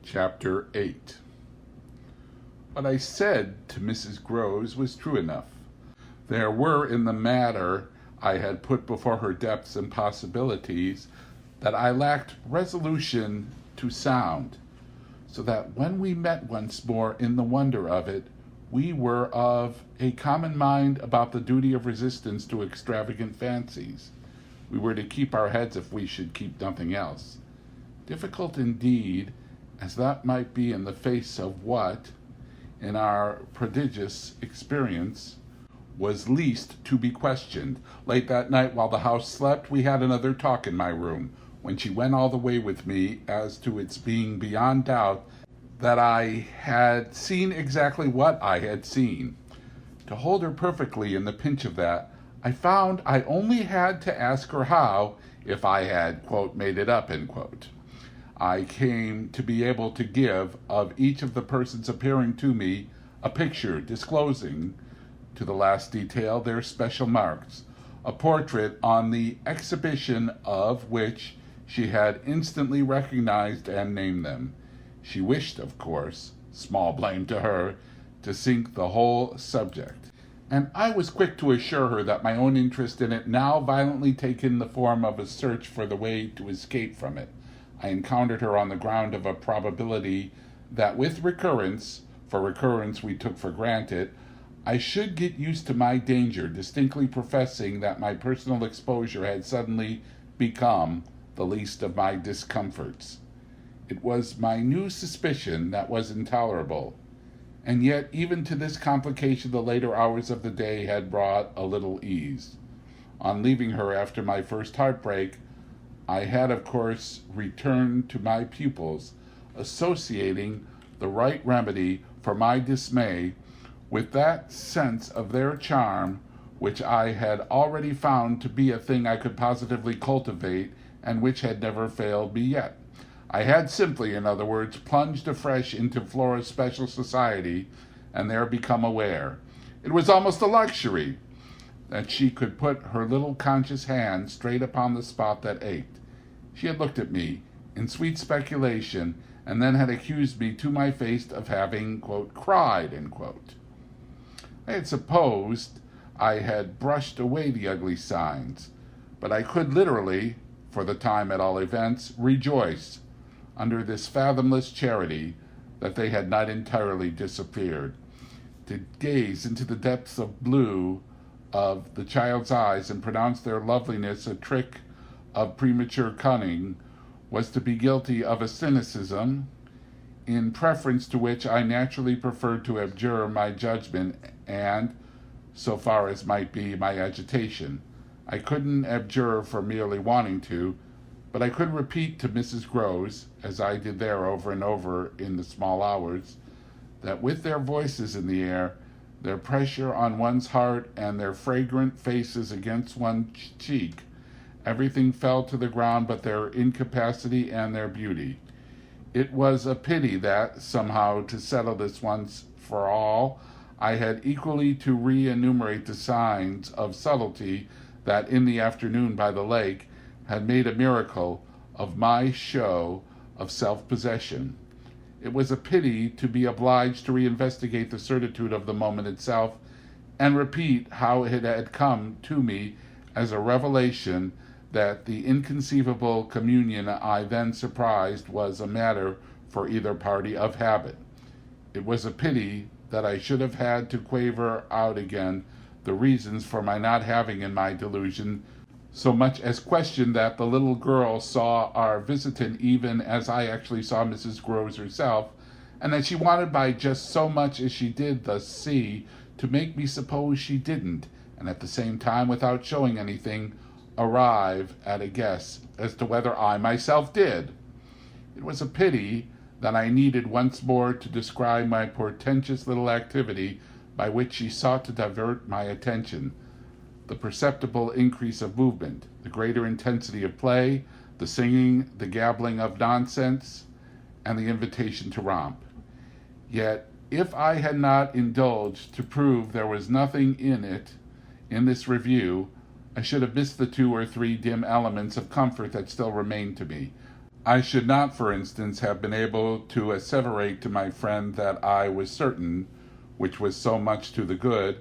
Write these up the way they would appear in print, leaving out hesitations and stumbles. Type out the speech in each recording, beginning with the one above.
Chapter 8. What I said to Mrs. Groves was true enough. There were in the matter I had put before her depths and possibilities that I lacked resolution to sound, so that when we met once more in the wonder of it, we were of a common mind about the duty of resistance to extravagant fancies. We were to keep our heads if we should keep nothing else. Difficult indeed, as that might be in the face of what, in our prodigious experience, was least to be questioned. Late that night while the house slept, we had another talk in my room, when she went all the way with me as to its being beyond doubt that I had seen exactly what I had seen. To hold her perfectly in the pinch of that, I found I only had to ask her how, if I had, quote, made it up, end quote. I came to be able to give of each of the persons appearing to me a picture disclosing, to the last detail, their special marks, a portrait on the exhibition of which she had instantly recognized and named them. She wished, of course, small blame to her, to sink the whole subject, and I was quick to assure her that my own interest in it now violently taken the form of a search for the way to escape from it. I encountered her on the ground of a probability that with recurrence, for recurrence we took for granted, I should get used to my danger, distinctly professing that my personal exposure had suddenly become the least of my discomforts. It was my new suspicion that was intolerable, and yet even to this complication the later hours of the day had brought a little ease. On leaving her after my first heartbreak, I had, of course, returned to my pupils, associating the right remedy for my dismay with that sense of their charm which I had already found to be a thing I could positively cultivate and which had never failed me yet. I had simply, in other words, plunged afresh into Flora's special society and there become aware. It was almost a luxury that she could put her little conscious hand straight upon the spot that ached. She had looked at me in sweet speculation and then had accused me to my face of having, quote, cried, end quote. I had supposed I had brushed away the ugly signs, but I could literally, for the time at all events, rejoice under this fathomless charity that they had not entirely disappeared. To gaze into the depths of blue of the child's eyes and pronounce their loveliness a trick of premature cunning was to be guilty of a cynicism in preference to which I naturally preferred to abjure my judgment and, so far as might be, my agitation. I couldn't abjure for merely wanting to, but I could repeat to Mrs. Groves, as I did there over and over in the small hours, that with their voices in the air, their pressure on one's heart, and their fragrant faces against one's cheek, everything fell to the ground but their incapacity and their beauty. It was a pity that, somehow, to settle this once for all, I had equally to re-enumerate the signs of subtlety that in the afternoon by the lake had made a miracle of my show of self-possession. It was a pity to be obliged to reinvestigate the certitude of the moment itself and repeat how it had come to me as a revelation that the inconceivable communion I then surprised was a matter for either party of habit. It was a pity that I should have had to quaver out again the reasons for my not having in my delusion so much as question that the little girl saw our visitant even as I actually saw Mrs. Groves herself, and that she wanted by just so much as she did thus see to make me suppose she didn't, and at the same time, without showing anything, arrive at a guess as to whether I myself did. It was a pity that I needed once more to describe my portentous little activity by which she sought to divert my attention. The perceptible increase of movement, the greater intensity of play, the singing, the gabbling of nonsense, and the invitation to romp. Yet, if I had not indulged to prove there was nothing in it, in this review, I should have missed the 2 or 3 dim elements of comfort that still remained to me. I should not, for instance, have been able to asseverate to my friend that I was certain, which was so much to the good,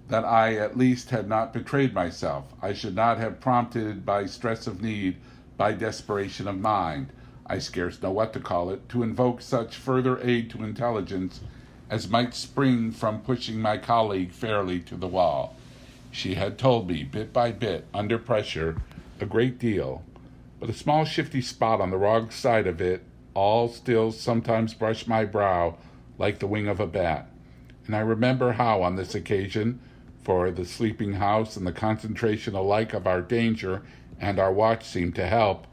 that I at least had not betrayed myself. I should not have prompted by stress of need, by desperation of mind, I scarce know what to call it, to invoke such further aid to intelligence as might spring from pushing my colleague fairly to the wall. She had told me, bit by bit, under pressure, a great deal, but a small shifty spot on the wrong side of it all still sometimes brushed my brow like the wing of a bat. And I remember how on this occasion, for the sleeping house and the concentration alike of our danger and our watch seemed to help,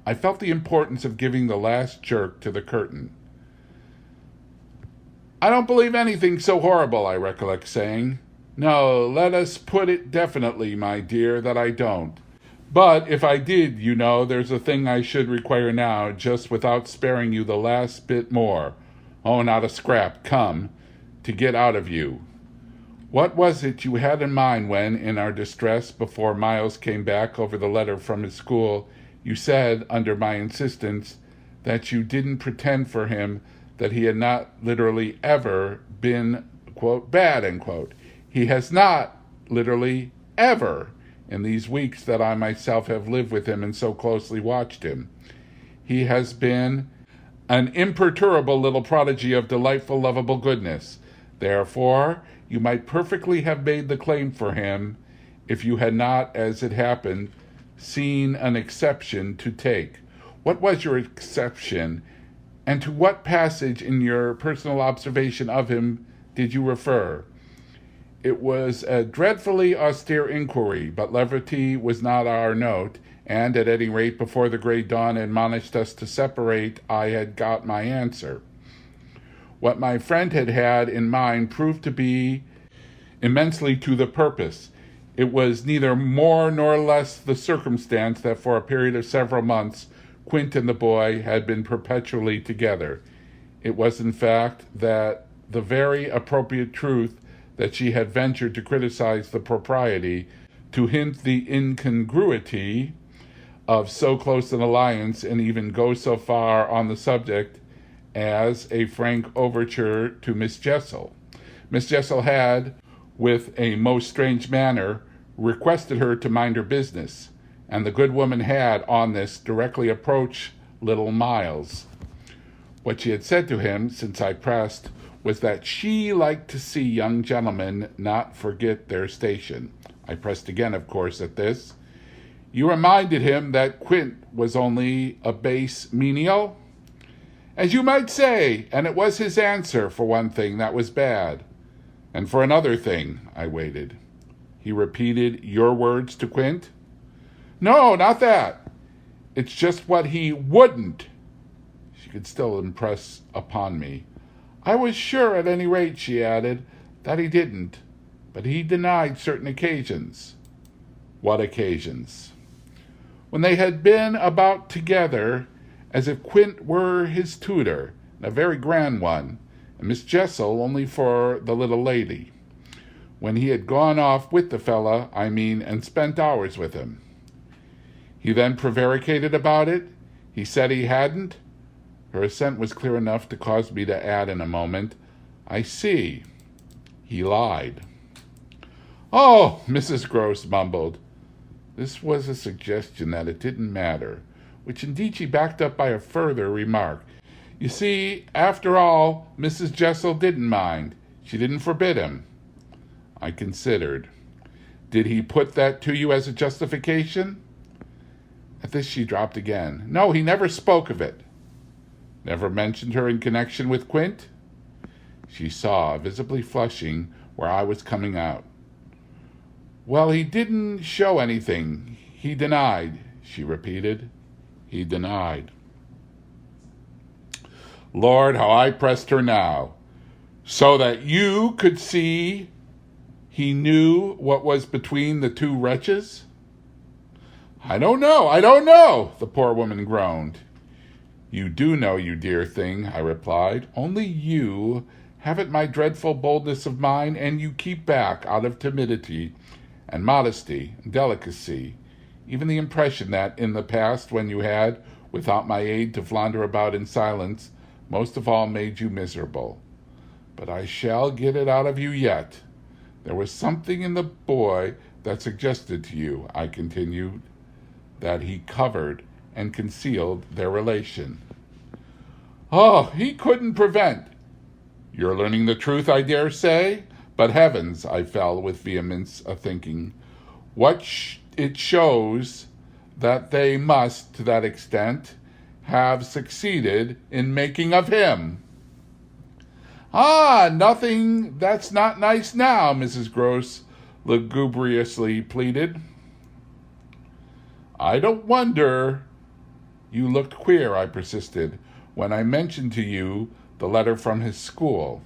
I felt the importance of giving the last jerk to the curtain. "I don't believe anything so horrible," I recollect saying. "No, let us put it definitely, my dear, that I don't. But if I did, you know, there's a thing I should require now, just without sparing you the last bit more. Oh, not a scrap, come, to get out of you. What was it you had in mind when, in our distress, before Miles came back over the letter from his school, you said, under my insistence, that you didn't pretend for him that he had not literally ever been, quote, bad, end quote. He has not literally ever, in these weeks that I myself have lived with him and so closely watched him. He has been an imperturbable little prodigy of delightful, lovable goodness. Therefore, you might perfectly have made the claim for him if you had not, as it happened, seen an exception to take. What was your exception, and to what passage in your personal observation of him did you refer? It was a dreadfully austere inquiry, but levity was not our note, and at any rate before the grey dawn admonished us to separate, I had got my answer. What my friend had had in mind proved to be immensely to the purpose. It was neither more nor less the circumstance that for a period of several months Quint and the boy had been perpetually together. It was, in fact, that the very appropriate truth that she had ventured to criticize the propriety, to hint the incongruity of so close an alliance, and even go so far on the subject as a frank overture to Miss Jessel. Miss Jessel had, with a most strange manner, requested her to mind her business, and the good woman had, on this, directly approached little Miles. What she had said to him, since I pressed, was that she liked to see young gentlemen not forget their station. I pressed again, of course, at this. You reminded him that Quint was only a base menial? As you might say, and it was his answer, for one thing, that was bad. And for another thing, I waited. He repeated your words to Quint? No, not that. It's just what he wouldn't. She could still impress upon me. I was sure, at any rate, she added, that he didn't, but he denied certain occasions. What occasions? When they had been about together, as if Quint were his tutor, and a very grand one, and Miss Jessel only for the little lady. When he had gone off with the fella, I mean, and spent hours with him. He then prevaricated about it. He said he hadn't. Her assent was clear enough to cause me to add in a moment, I see. He lied. Oh, Mrs. Gross mumbled. This was a suggestion that it didn't matter, which indeed she backed up by a further remark. You see, after all, Mrs. Jessel didn't mind. She didn't forbid him. I considered. Did he put that to you as a justification? At this she dropped again. No, he never spoke of it. Never mentioned her in connection with Quint? She saw, visibly flushing, where I was coming out. Well, he didn't show anything. He denied, she repeated. He denied. Lord, how I pressed her now. So that you could see he knew what was between the two wretches? I don't know, the poor woman groaned. You do know, you dear thing, I replied. Only you haven't my dreadful boldness of mine, and you keep back out of timidity and modesty and delicacy, even the impression that in the past, when you had, without my aid to flounder about in silence, most of all made you miserable. But I shall get it out of you yet. There was something in the boy that suggested to you," I continued, "that he covered and concealed their relation." "Oh, he couldn't prevent." "You're learning the truth, I dare say? But heavens," I fell with vehemence a thinking, it shows that they must, to that extent, have succeeded in making of him." "Ah, nothing that's not nice now," Mrs. Gross lugubriously pleaded. "I don't wonder you looked queer," I persisted, "when I mentioned to you the letter from his school."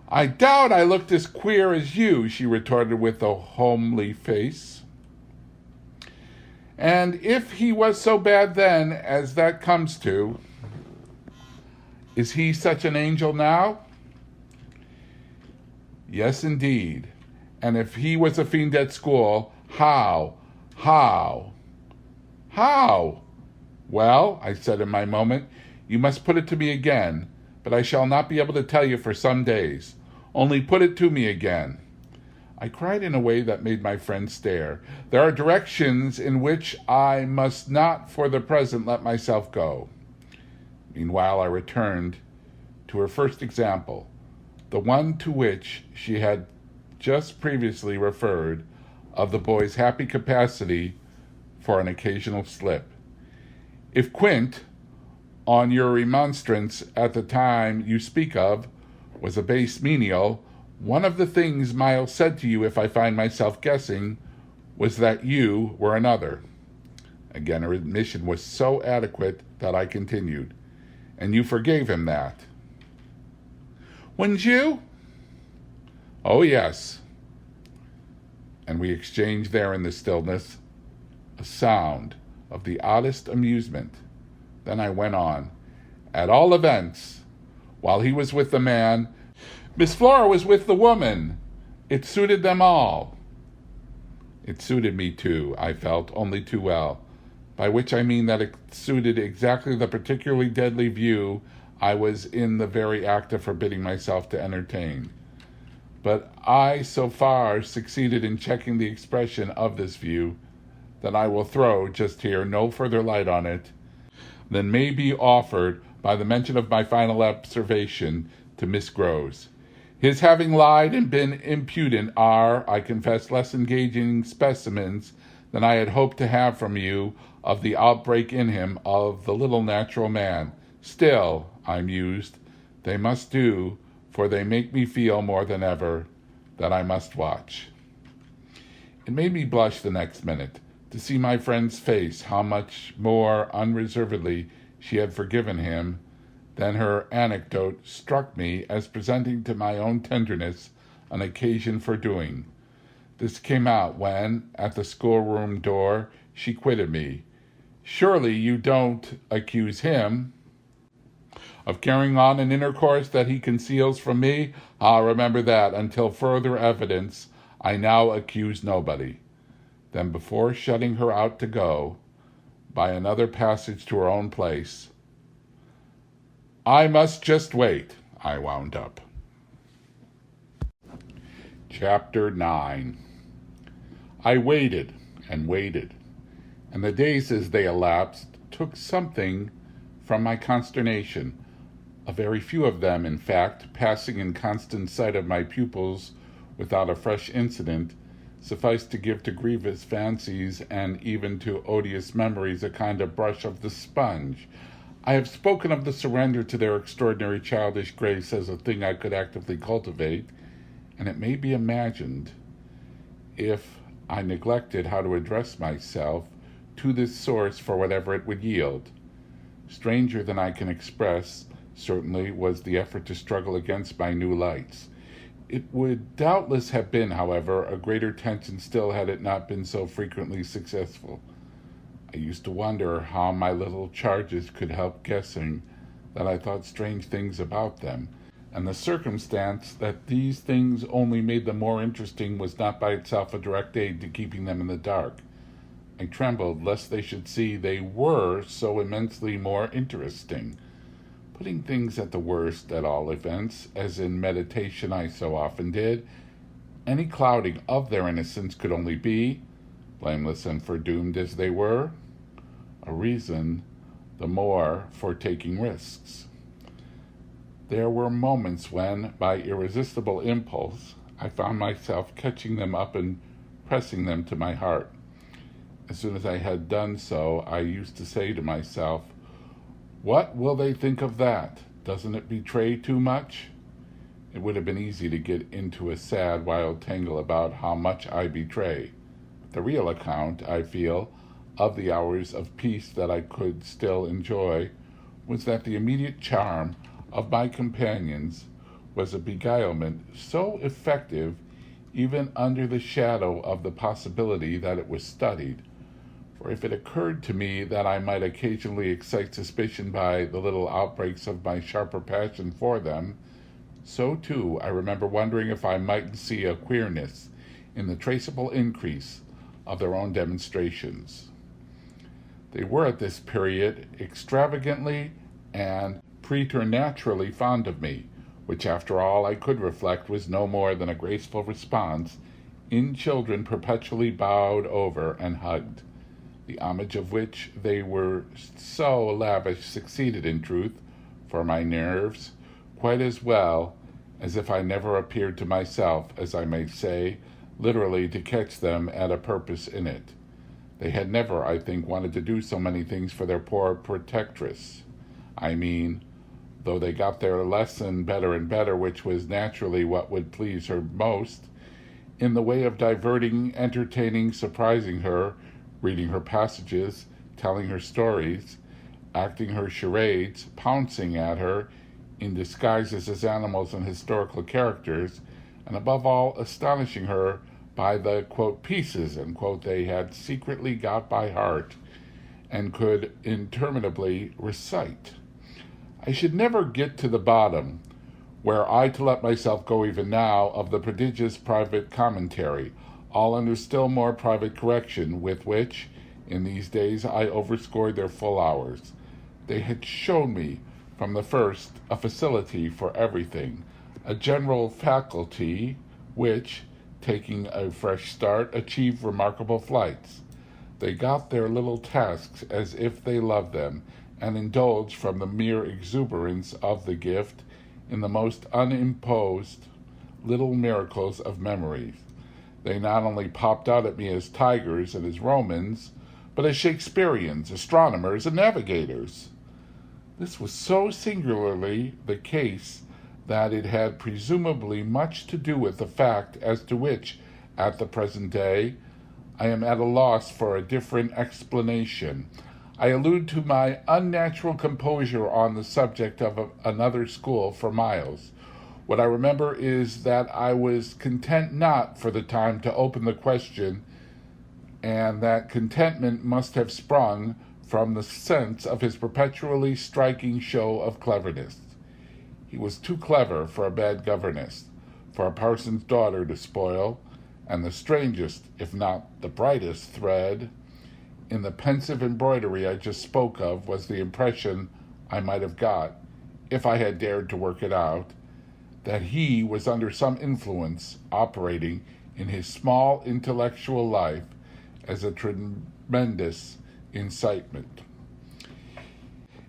"I doubt I looked as queer as you," she retorted with a homely face. "And if he was so bad then, as that comes to, is he such an angel now?" "Yes, indeed. And if he was a fiend at school, how? "Well," I said in my moment, "you must put it to me again, but I shall not be able to tell you for some days. Only put it to me again." I cried in a way that made my friend stare. "There are directions in which I must not for the present let myself go." Meanwhile, I returned to her first example, the one to which she had just previously referred, of the boy's happy capacity for an occasional slip. If Quint, on your remonstrance at the time you speak of, was a base menial, one of the things Miles said to you, if I find myself guessing, was that you were another. Again, her admission was so adequate that I continued. "And you forgave him that?" "Wouldn't you?" "Oh, yes." And we exchanged there in the stillness a sound of the oddest amusement. Then I went on. "At all events, while he was with the man, Miss Flora was with the woman. It suited them all." It suited me too, I felt, only too well, by which I mean that it suited exactly the particularly deadly view I was in the very act of forbidding myself to entertain. But I so far succeeded in checking the expression of this view that I will throw just here no further light on it than may be offered by the mention of my final observation to Miss Groves. His having lied and been impudent are, I confess, less engaging specimens than I had hoped to have from you of the outbreak in him of the little natural man. Still, I mused, they must do, for they make me feel more than ever that I must watch. It made me blush the next minute to see my friend's face, how much more unreservedly she had forgiven him. Then her anecdote struck me as presenting to my own tenderness an occasion for doing. This came out when, at the schoolroom door, she quitted me. "Surely you don't accuse him of carrying on an intercourse that he conceals from me?" "Ah, remember that, until further evidence, I now accuse nobody." Then, before shutting her out to go, by another passage to her own place, "I must just wait," I wound up. Chapter 9. I waited and waited, and the days as they elapsed took something from my consternation. A very few of them, in fact, passing in constant sight of my pupils without a fresh incident, sufficed to give to grievous fancies and even to odious memories a kind of brush of the sponge. I have spoken of the surrender to their extraordinary childish grace as a thing I could actively cultivate, and it may be imagined, if I neglected how to address myself to this source for whatever it would yield. Stranger than I can express, certainly, was the effort to struggle against my new lights. It would doubtless have been, however, a greater tension still had it not been so frequently successful. I used to wonder how my little charges could help guessing that I thought strange things about them, and the circumstance that these things only made them more interesting was not by itself a direct aid to keeping them in the dark. I trembled lest they should see they were so immensely more interesting. Putting things at the worst, at all events, as in meditation I so often did, any clouding of their innocence could only be, blameless and foredoomed as they were, a reason the more for taking risks. There were moments when, by irresistible impulse, I found myself catching them up and pressing them to my heart. As soon as I had done so, I used to say to myself, "What will they think of that? Doesn't it betray too much?" It would have been easy to get into a sad, wild tangle about how much I betray. The real account, I feel, of the hours of peace that I could still enjoy was that the immediate charm of my companions was a beguilement so effective even under the shadow of the possibility that it was studied. For if it occurred to me that I might occasionally excite suspicion by the little outbreaks of my sharper passion for them, so too I remember wondering if I mightn't see a queerness in the traceable increase of their own demonstrations. They were at this period extravagantly and preternaturally fond of me, which after all I could reflect was no more than a graceful response in children perpetually bowed over and hugged. The homage of which they were so lavish succeeded, in truth, for my nerves, quite as well as if I never appeared to myself, as I may say, literally to catch them at a purpose in it. They had never, I think, wanted to do so many things for their poor protectress. I mean, though they got their lesson better and better, which was naturally what would please her most, in the way of diverting, entertaining, surprising her, reading her passages, telling her stories, acting her charades, pouncing at her in disguises as animals and historical characters, and above all astonishing her by the, quote, pieces, unquote, they had secretly got by heart and could interminably recite. I should never get to the bottom, were I to let myself go even now, of the prodigious private commentary, all under still more private correction, with which, in these days, I overscored their full hours. They had shown me, from the first, a facility for everything, a general faculty which, taking a fresh start, achieved remarkable flights. They got their little tasks as if they loved them, and indulged from the mere exuberance of the gift in the most unimposed little miracles of memory. They not only popped out at me as tigers and as Romans, but as Shakespeareans, astronomers, and navigators. This was so singularly the case that it had presumably much to do with the fact as to which, at the present day, I am at a loss for a different explanation. I allude to my unnatural composure on the subject of another school for miles. What I remember is that I was content not for the time to open the question, and that contentment must have sprung from the sense of his perpetually striking show of cleverness. He was too clever for a bad governess, for a parson's daughter to spoil, and the strangest, if not the brightest, thread in the pensive embroidery I just spoke of was the impression I might have got, if I had dared to work it out, that he was under some influence operating in his small intellectual life as a tremendous incitement.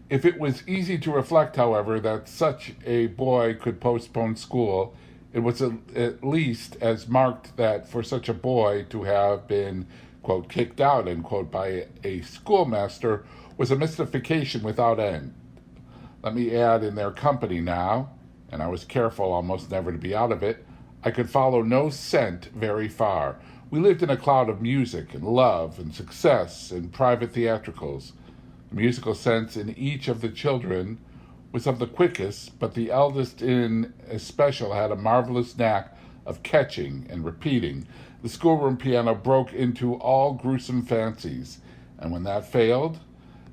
If it was easy to reflect, however, that such a boy could postpone school, it was at least as marked that for such a boy to have been, quote, kicked out, end quote, by a schoolmaster was a mystification without end. Let me add, in their company now, and I was careful almost never to be out of it, I could follow no scent very far. We lived in a cloud of music and love and success and private theatricals. The musical sense in each of the children was of the quickest, but the eldest in especial had a marvelous knack of catching and repeating. The schoolroom piano broke into all gruesome fancies, and when that failed,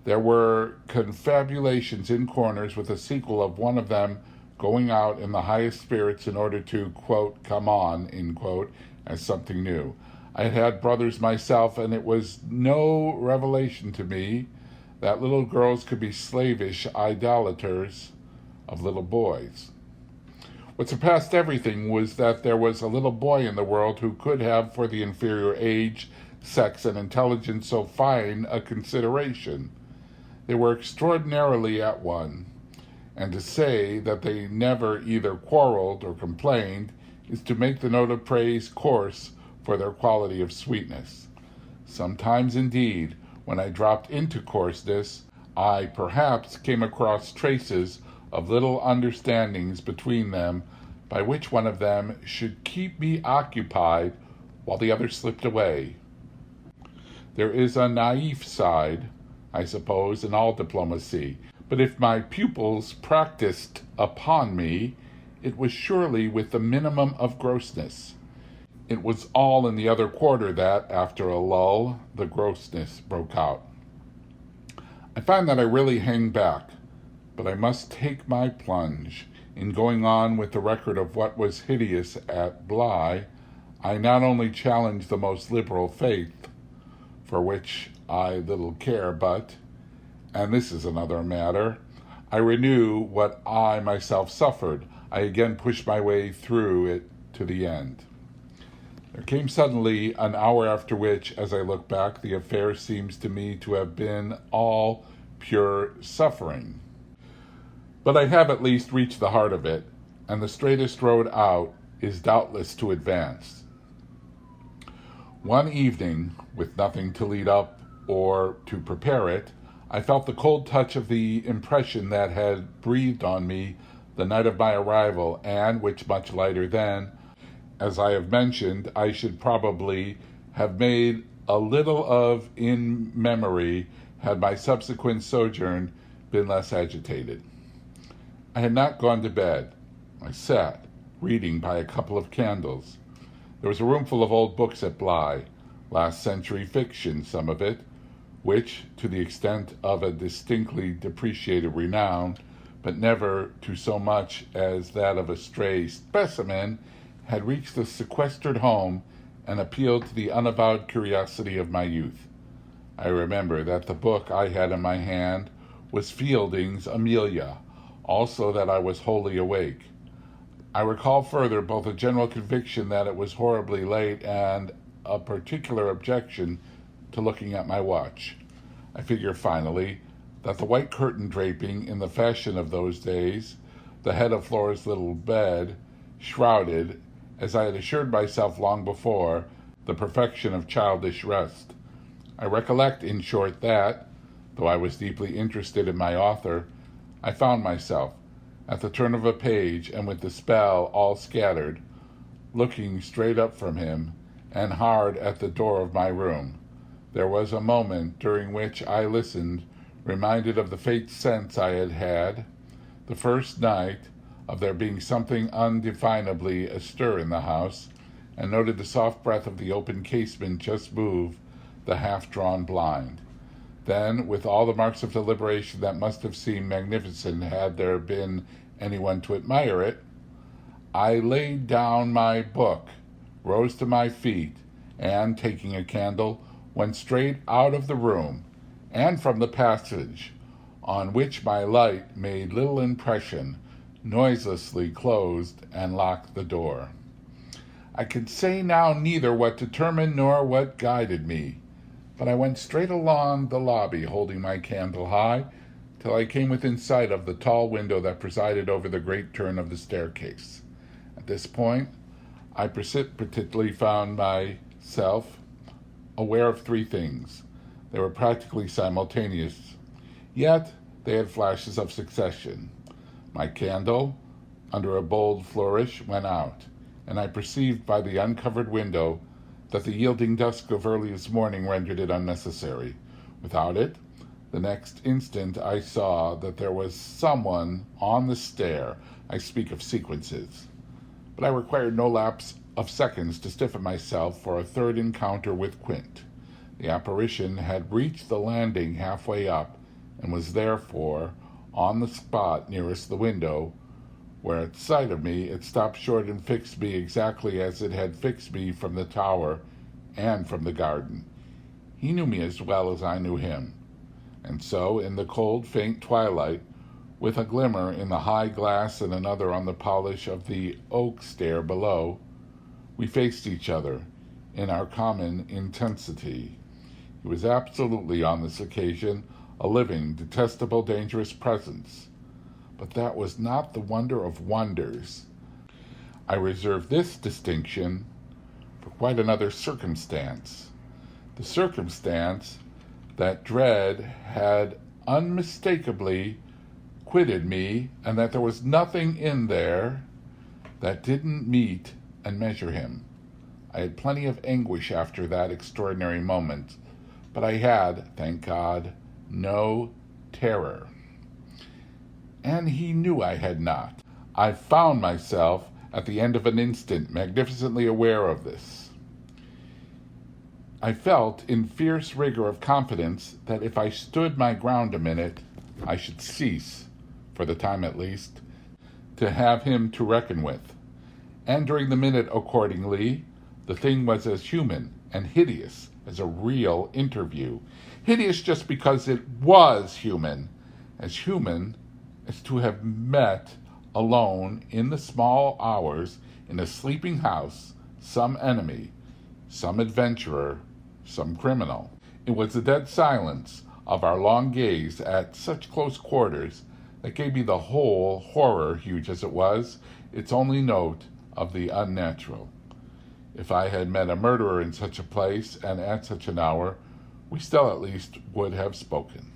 there were confabulations in corners with a sequel of one of them going out in the highest spirits in order to, quote, come on, end quote, as something new. I had had brothers myself, and it was no revelation to me that little girls could be slavish idolaters of little boys. What surpassed everything was that there was a little boy in the world who could have, for the inferior age, sex, and intelligence so fine a consideration. They were extraordinarily at one, and to say that they never either quarreled or complained is to make the note of praise coarse for their quality of sweetness. Sometimes, indeed, when I dropped into coarseness, I perhaps came across traces of little understandings between them by which one of them should keep me occupied while the other slipped away. There is a naïf side, I suppose, in all diplomacy, but if my pupils practiced upon me, it was surely with the minimum of grossness. It was all in the other quarter that, after a lull, the grossness broke out. I find that I really hang back, but I must take my plunge. In going on with the record of what was hideous at Bly, I not only challenge the most liberal faith, for which I little care, but, and this is another matter, I renew what I myself suffered. I again push my way through it to the end. There came suddenly an hour after which, as I look back, the affair seems to me to have been all pure suffering. But I have at least reached the heart of it, and the straightest road out is doubtless to advance. One evening, with nothing to lead up or to prepare it, I felt the cold touch of the impression that had breathed on me the night of my arrival, and which, much lighter than, as I have mentioned, I should probably have made a little of in memory had my subsequent sojourn been less agitated. I had not gone to bed. I sat, reading by a couple of candles. There was a room full of old books at Bly, last century fiction, some of it, which, to the extent of a distinctly depreciated renown, but never to so much as that of a stray specimen, had reached the sequestered home and appealed to the unavowed curiosity of my youth. I remember that the book I had in my hand was Fielding's Amelia, also that I was wholly awake. I recall further both a general conviction that it was horribly late and a particular objection to looking at my watch. I figure finally that the white curtain draping in the fashion of those days, the head of Flora's little bed, shrouded, as I had assured myself long before, the perfection of childish rest. I recollect, in short, that, though I was deeply interested in my author, I found myself, at the turn of a page and with the spell all scattered, looking straight up from him and hard at the door of my room. There was a moment during which I listened, reminded of the faint sense I had had the first night of there being something undefinably astir in the house, and noted the soft breath of the open casement just move the half-drawn blind. Then, with all the marks of deliberation that must have seemed magnificent had there been anyone to admire it, I laid down my book, rose to my feet, and, taking a candle, went straight out of the room, and from the passage, on which my light made little impression, noiselessly closed and locked the door. I can say now neither what determined nor what guided me, but I went straight along the lobby, holding my candle high, till I came within sight of the tall window that presided over the great turn of the staircase. At this point, I precipitately found myself aware of three things. They were practically simultaneous, yet they had flashes of succession. My candle, under a bold flourish, went out, and I perceived by the uncovered window that the yielding dusk of earliest morning rendered it unnecessary. Without it, the next instant I saw that there was someone on the stair. I speak of sequences. But I required no lapse of seconds to stiffen myself for a third encounter with Quint. The apparition had reached the landing halfway up, and was therefore on the spot nearest the window, where at sight of me it stopped short and fixed me exactly as it had fixed me from the tower and from the garden. He knew me as well as I knew him. And so, in the cold, faint twilight, with a glimmer in the high glass and another on the polish of the oak stair below, we faced each other in our common intensity. He was absolutely, on this occasion, a living, detestable, dangerous presence. But that was not the wonder of wonders. I reserve this distinction for quite another circumstance. The circumstance that dread had unmistakably quitted me, and that there was nothing in there that didn't meet and measure him. I had plenty of anguish after that extraordinary moment, but I had, thank God, no terror. And he knew I had not. I found myself, at the end of an instant, magnificently aware of this. I felt, in fierce rigor of confidence, that if I stood my ground a minute, I should cease, for the time at least, to have him to reckon with. And during the minute, accordingly, the thing was as human and hideous as a real interview. Hideous just because it was human as to have met alone in the small hours in a sleeping house some enemy, some adventurer, some criminal. It was the dead silence of our long gaze at such close quarters that gave me the whole horror, huge as it was, its only note of the unnatural. If I had met a murderer in such a place and at such an hour, we still at least would have spoken.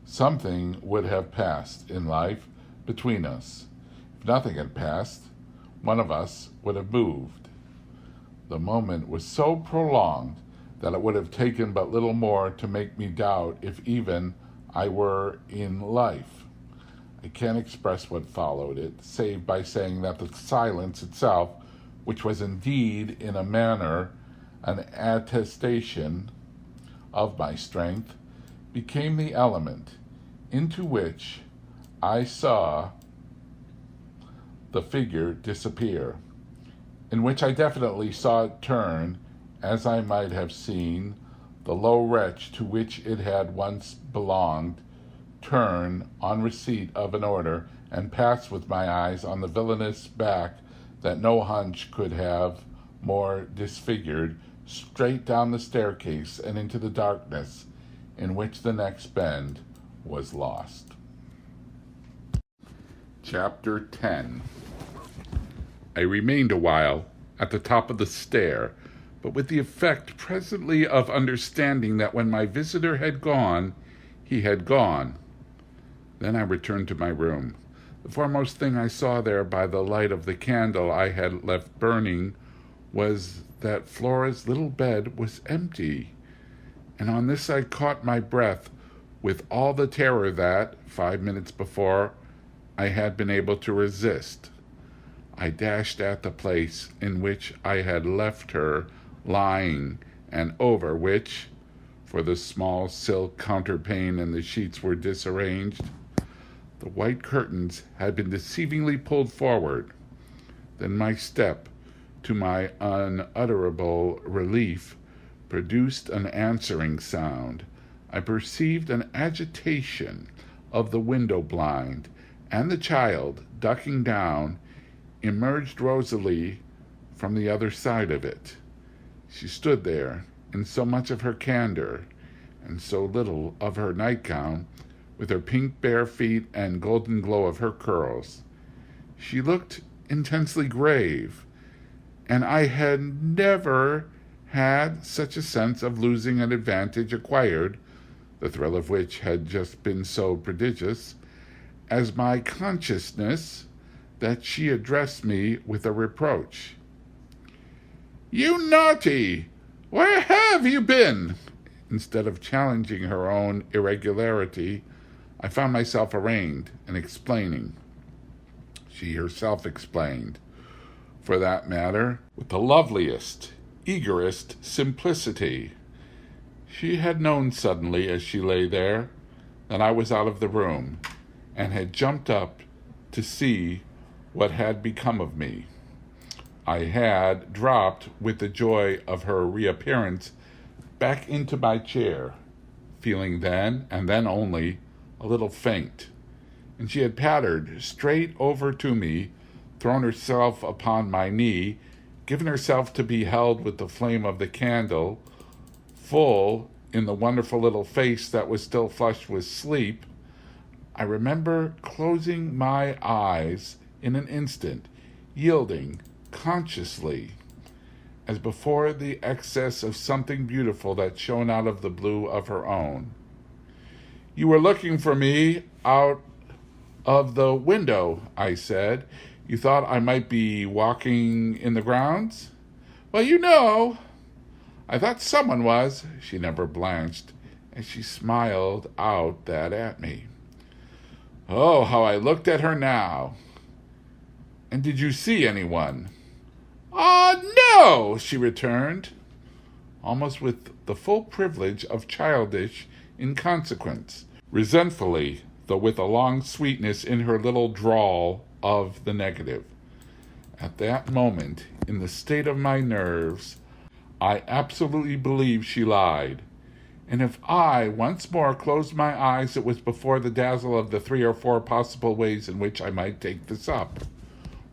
Something would have passed in life between us. If nothing had passed, one of us would have moved. The moment was so prolonged that it would have taken but little more to make me doubt if even I were in life. I can't express what followed it, save by saying that the silence itself, which was indeed in a manner an attestation of my strength, became the element into which I saw the figure disappear, in which I definitely saw it turn, as I might have seen the low wretch to which it had once belonged turn on receipt of an order and pass with my eyes on the villainous back that no hunch could have more disfigured, straight down the staircase and into the darkness in which the next bend was lost. Chapter 10. I remained a while at the top of the stair, but with the effect presently of understanding that when my visitor had gone, he had gone. Then I returned to my room. The foremost thing I saw there by the light of the candle I had left burning was that Flora's little bed was empty, and on this I caught my breath with all the terror that, 5 minutes before, I had been able to resist. I dashed at the place in which I had left her lying, and over which, for the small silk counterpane and the sheets were disarranged, the white curtains had been deceivingly pulled forward. Then my step, to my unutterable relief, produced an answering sound. I perceived an agitation of the window blind, and the child, ducking down, emerged rosily from the other side of it. She stood there, in so much of her candor, and so little of her nightgown, with her pink bare feet and golden glow of her curls. She looked intensely grave, and I had never had such a sense of losing an advantage acquired, the thrill of which had just been so prodigious, as my consciousness that she addressed me with a reproach. "You naughty! Where have you been?" Instead of challenging her own irregularity, I found myself arraigned and explaining. She herself explained, for that matter, with the loveliest, eagerest simplicity. She had known suddenly, as she lay there, that I was out of the room, and had jumped up to see what had become of me. I had dropped with the joy of her reappearance back into my chair, feeling then, and then only, a little faint. And she had pattered straight over to me, thrown herself upon my knee, given herself to be held with the flame of the candle, full in the wonderful little face that was still flushed with sleep. I remember closing my eyes in an instant, yielding consciously, as before the excess of something beautiful that shone out of the blue of her own. "You were looking for me out of the window," I said. "You thought I might be walking in the grounds?" "Well, you know." "I thought someone was." She never blanched as she smiled out that at me. Oh, how I looked at her now. "And did you see anyone?" No," she returned, almost with the full privilege of childish inconsequence, resentfully, though with a long sweetness in her little drawl of the negative. At that moment, in the state of my nerves, I absolutely believed she lied. And if I once more closed my eyes, it was before the dazzle of the 3 or 4 possible ways in which I might take this up.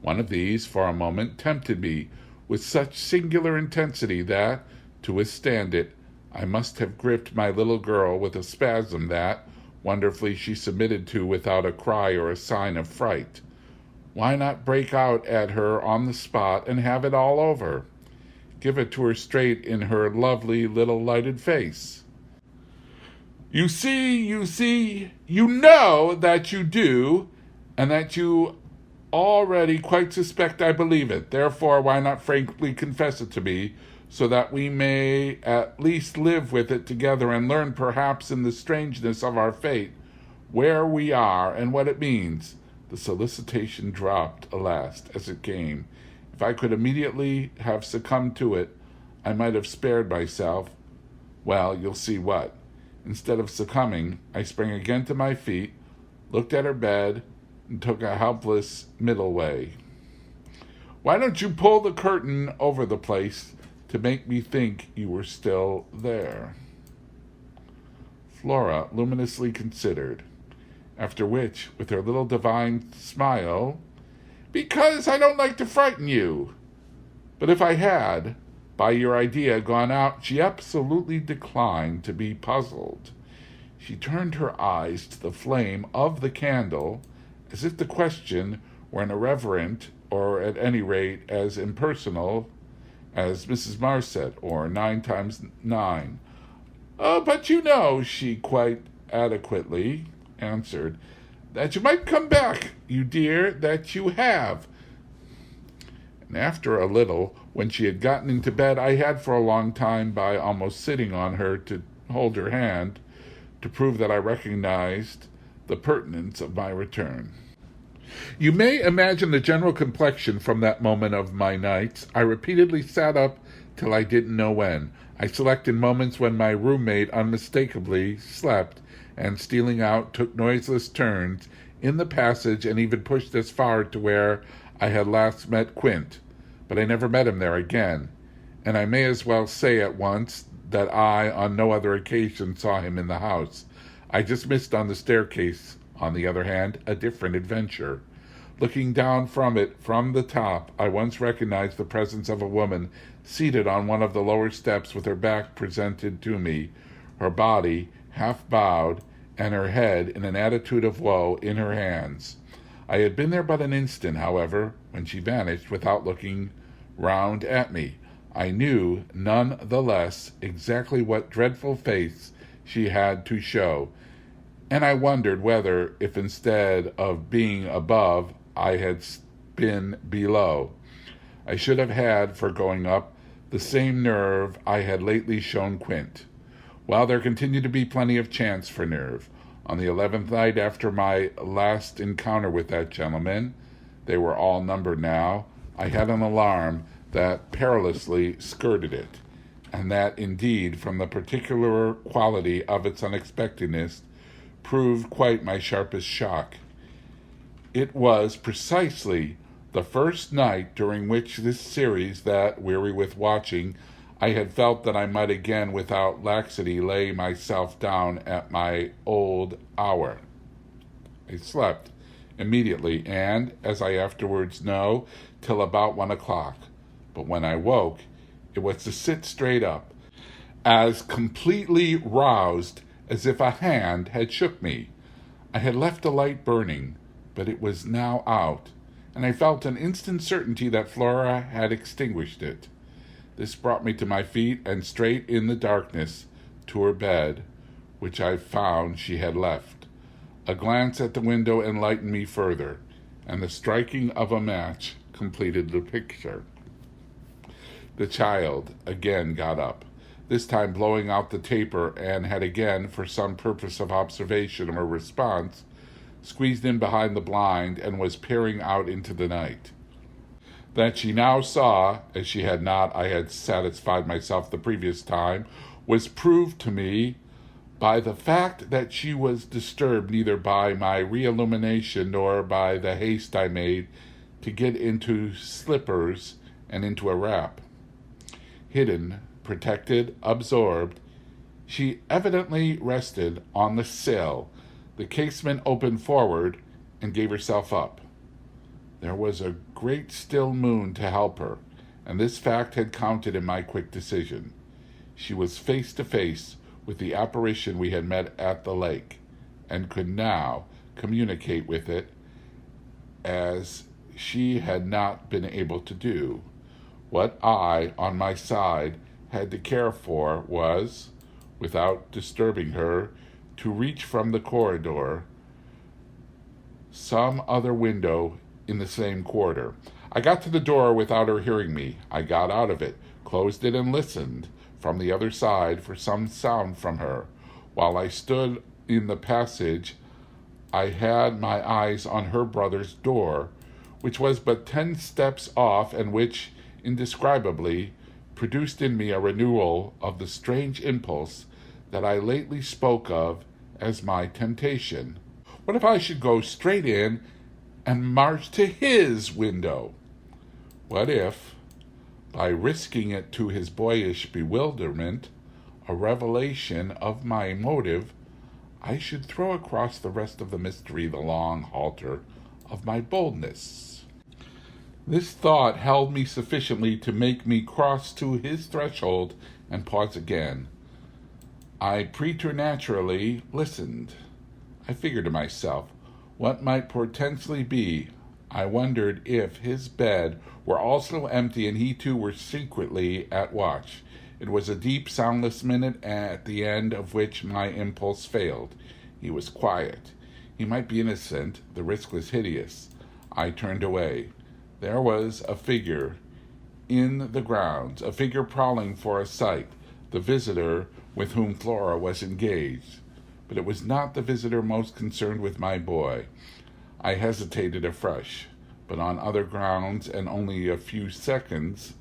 One of these, for a moment, tempted me with such singular intensity that, to withstand it, I must have gripped my little girl with a spasm that, wonderfully, she submitted to without a cry or a sign of fright. Why not break out at her on the spot and have it all over? Give it to her straight in her lovely little lighted face. You see, you know that you do, and that you already quite suspect I believe it. Therefore, why not frankly confess it to me, so that we may at least live with it together and learn perhaps in the strangeness of our fate where we are and what it means." The solicitation dropped, alas, as it came. If I could immediately have succumbed to it, I might have spared myself. Well, you'll see what. Instead of succumbing, I sprang again to my feet, looked at her bed, and took a helpless middle way. "Why don't you pull the curtain over the place to make me think you were still there?" Flora luminously considered, after which, with her little divine smile, "Because I don't like to frighten you." But if I had, by your idea, gone out, she absolutely declined to be puzzled. She turned her eyes to the flame of the candle, as if the question were an irreverent, or at any rate as impersonal, as Mrs. Marset, or 9 times 9. "Oh, but you know," she quite adequately answered, "that you might come back, you dear, that you have." And after a little, when she had gotten into bed, I had for a long time, by almost sitting on her to hold her hand, to prove that I recognized the pertinence of my return. You may imagine the general complexion from that moment of my nights. I repeatedly sat up till I didn't know when. I selected moments when my roommate unmistakably slept, and stealing out, took noiseless turns in the passage and even pushed as far to where I had last met Quint. But I never met him there again, and I may as well say at once that I, on no other occasion, saw him in the house. I just missed on the staircase, on the other hand, a different adventure. Looking down from it, from the top, I once recognized the presence of a woman seated on one of the lower steps with her back presented to me, her body half bowed, and her head in an attitude of woe in her hands. I had been there but an instant, however, when she vanished without looking round at me. I knew, none the less, exactly what dreadful face she had to show, and I wondered whether, if instead of being above, I had been below, I should have had, for going up, the same nerve I had lately shown Quint. Well, there continued to be plenty of chance for nerve. On the 11th night after my last encounter with that gentleman, they were all numbered now, I had an alarm that perilously skirted it, and that, indeed, from the particular quality of its unexpectedness, proved quite my sharpest shock. It was precisely the The first night during which this series that, weary with watching, I had felt that I might again without laxity lay myself down at my old hour. I slept immediately, and, as I afterwards know, till about 1 o'clock. But when I woke, it was to sit straight up, as completely roused as if a hand had shook me. I had left a light burning, but it was now out, and I felt an instant certainty that Flora had extinguished it. This brought me to my feet and straight in the darkness to her bed, which I found she had left. A glance at the window enlightened me further, and the striking of a match completed the picture. The child again got up, this time blowing out the taper, and had again, for some purpose of observation or response, squeezed in behind the blind and was peering out into the night. That she now saw, as she had not, I had satisfied myself the previous time, was proved to me by the fact that she was disturbed neither by my re-illumination nor by the haste I made to get into slippers and into a wrap. Hidden, protected, absorbed, she evidently rested on the sill, the casement opened forward, and gave herself up. There was a great still moon to help her, and this fact had counted in my quick decision. She was face to face with the apparition we had met at the lake, and could now communicate with it as she had not been able to do. What I, on my side, had to care for was, without disturbing her, to reach from the corridor some other window in the same quarter. I got to the door without her hearing me. I got out of it, closed it, and listened from the other side for some sound from her. While I stood in the passage, I had my eyes on her brother's door, which was but 10 steps off, and which, indescribably, produced in me a renewal of the strange impulse that I lately spoke of as my temptation. What if I should go straight in and march to his window? What if, by risking it to his boyish bewilderment, a revelation of my motive, I should throw across the rest of the mystery the long halter of my boldness? This thought held me sufficiently to make me cross to his threshold and pause again. I preternaturally listened. I figured to myself what might potentially be. I wondered if his bed were also empty and he too were secretly at watch. It was a deep, soundless minute, at the end of which my impulse failed. He was quiet. He might be innocent. The risk was hideous. I turned away. There was a figure in the grounds, a figure prowling for a sight, the visitor with whom Flora was engaged. But it was not the visitor most concerned with my boy. I hesitated afresh, but on other grounds, and only a few seconds.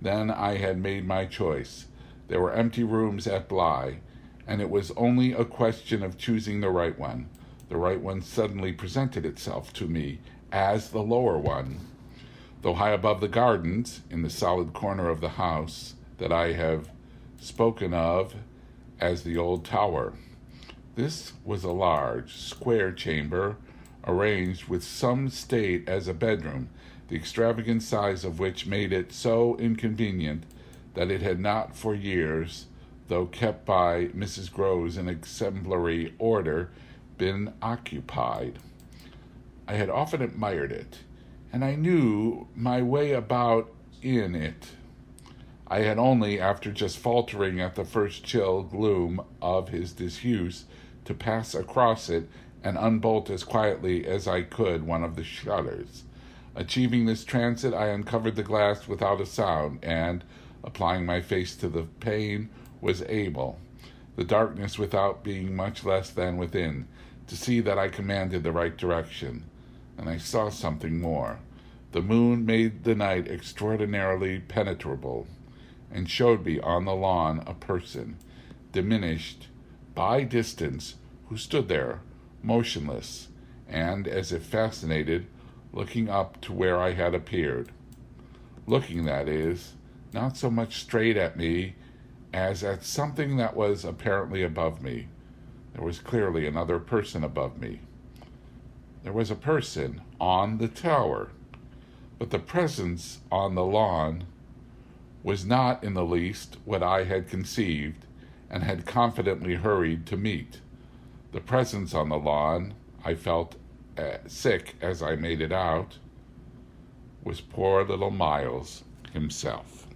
Then I had made my choice. There were empty rooms at Bly, and it was only a question of choosing the right one. The right one suddenly presented itself to me as the lower one. Though high above the gardens, in the solid corner of the house that I have spoken of as the old tower. This was a large, square chamber, arranged with some state as a bedroom, the extravagant size of which made it so inconvenient that it had not for years, though kept by Mrs. Groves in exemplary order, been occupied. I had often admired it, and I knew my way about in it. I had only, after just faltering at the first chill gloom of his disuse, to pass across it and unbolt as quietly as I could one of the shutters. Achieving this transit, I uncovered the glass without a sound, and, applying my face to the pane, was able, the darkness without being much less than within, to see that I commanded the right direction. And I saw something more. The moon made the night extraordinarily penetrable, and showed me on the lawn a person, diminished by distance, who stood there, motionless, and, as if fascinated, looking up to where I had appeared. Looking, that is, not so much straight at me as at something that was apparently above me. There was clearly another person above me. There was a person on the tower, but the presence on the lawn was not in the least what I had conceived and had confidently hurried to meet. The presence on the lawn, I felt sick as I made it out, was poor little Miles himself.